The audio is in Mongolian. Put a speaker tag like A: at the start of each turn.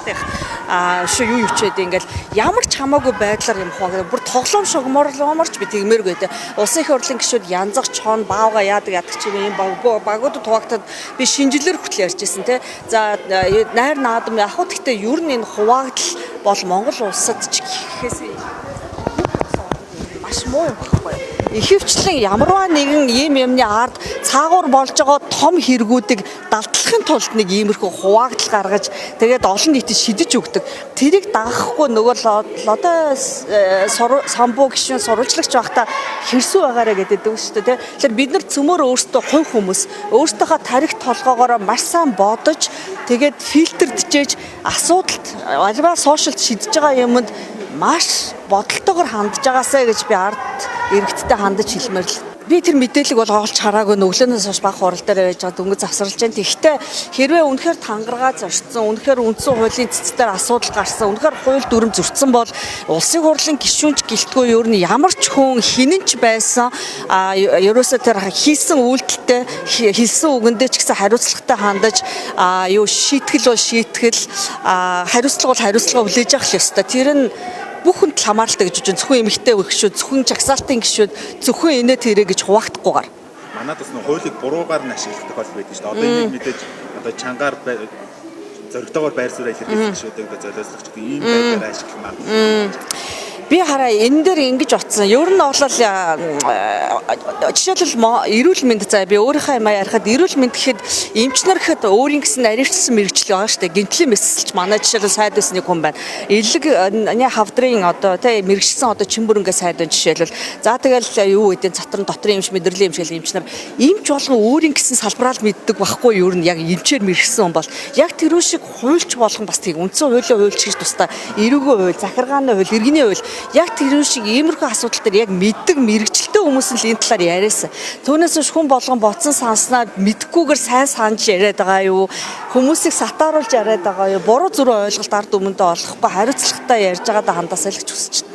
A: талтай шүү юу ч гэдэг ингээл ямар ч хамаагүй байдлаар юм хаа бүр тоглоом шогморлооморч би тэгмээргүй дээ. Улсын их хурлын гишүүд янзах чон баавга яадаг ч юм багууд хуваагдаад би шинжилээр хүртэл ярьжсэн те. За найр наадам яг хөө гэхдээ ер нь энэ хуваагдал бол Монгол улсад ч гэхээс маш муу юм багхгүй. Ихэвчлэн ямарваа нэгэн ийм юмны ард цаагуур болж байгаа том хэрэгүүдийг далдлахын тулд нэг иймэрхүү хуваагдал гаргаж тэгээд олон нийтэд шидэж өгдөг. Тэрийг дагахгүй нөгөө одоо самбуу гишүүн сурвалжлагч байхдаа хэрсүү байгаарэ гэдэг шүү дээ. Тэгэхээр бид нар цөмөр өөрсдөө хувь хүмүүс өөрсдийнхөө тарих толгоогоор маш сайн бодож тэгээд фильтрдчихэж асуудалд альва сошиалд шидэж байгаа юмд маш бодолтойгоор хандж байгаасаа гэж би ард иргэдтэй хандаж хэлмээр л. Би тэр мэдээлэл бол олж хараагүй өглөөнөөс хойш баг хурал дээр байж байгаа дөнгөж завсарлаж байна. Тэгэхдээ хэрвээ үнэхээр тангараа зорчсон, үнэхээр үндсэн хуулийн цэцээр асуудал гарсан, үнэхээр хууль дүрм зөрчсөн бол улсын хурлын гишүүнч гэлтгүй ер нь ямар ч хүн хинэн ч байсан ерөөсөө тэр хийсэн үйлдэлтэй хэлсэн үгэндээ ч гэсэн хариуцлагатай хандаж юу шийтгэл бол шийтгэл хариуцлага бол хариуцлага хүлээж авах ёстой. Тэр нь бүх хүнд хамааралтай гэж үзэн зөвхөн эмэгтэй гişүүд, зөвхөн жагсаалтын гişүүд, зөвхөн инээ тэрэ гэж хуваагдахгүйгээр.
B: Манайд бас нэг хуулийг буруугаар нь ашигладаг бол байдаг шүү дээ. Одоо энийг мэдээж одоо чангаар зоригтойгоор байр суурь илэрхийлэх гişүүдийг одоо золиослогч гэх ийм байдлаар ашиглах маань.
A: Би хараа энэ дээр ингэж утсан. Ер нь бол жишээлбэл эрүүл мэнд за би өөрийнхөө юм ярихад эрүүл мэнд гэхэд эмчнэр гэхэд өөрийн гэсэн арилжсан мэрэгчлэл байгаа шүү дээ. Гинтлийн мэсэлч манай жишээлбэл сайд байсан нэг хүн байна. Элэг хавдрын одоо тий мэрэгчсэн одоо чимбүрэнгээ сайд байна жишээлбэл. За тэгэл юу гэдэг цатран дотрын эмч мэдрэлийн эмчгээл эмчнэр эмч болгон өөрийн гэсэн салбараа л мэддэг байхгүй юу? Ер нь яг эмчээр мэрэгсэн хүн бол яг тэр шиг хуульч болгон бас тийг үндсэн хуулийн хуульч гэж тусдаа эрүүгийн хууль, захиргааны хууль, иргэний хууль яг тэр шиг иймэрхүү асуудал дээр яг мэддэг мэрэгчлээ хүмүүс л энэ талаар яриасан. Түүнээс хүн болгон бодсон санснаа мэдхгүйгээр сайн санаж яриад байгаа юу? Хүмүүсийг сатааруулж яриад байгаа юу? Буруу зүрх ойлголт ард өмнөдөө олохгүй хариуцлагатай ярьж байгаадаа хандаасаа л гэж хүсэж байна.